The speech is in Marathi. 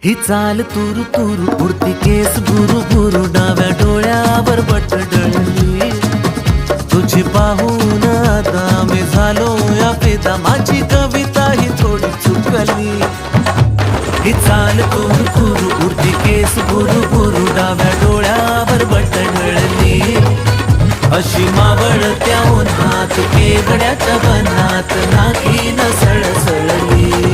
ही चाल तुरु तुरु उडती केस बुरु बुरु डाव्या डोळ्यावर बटडळली तुझी पाहून आता मी झालो या फिदा माझी कविता ही थोडी चुकली ही चाल तुरु तुरु उडती केस बुरु बुरु डाव्या डोळ्यावर बटडळली अशी मावळत्या उन्हात केवड्याच्या बनात नाकी न सळसळली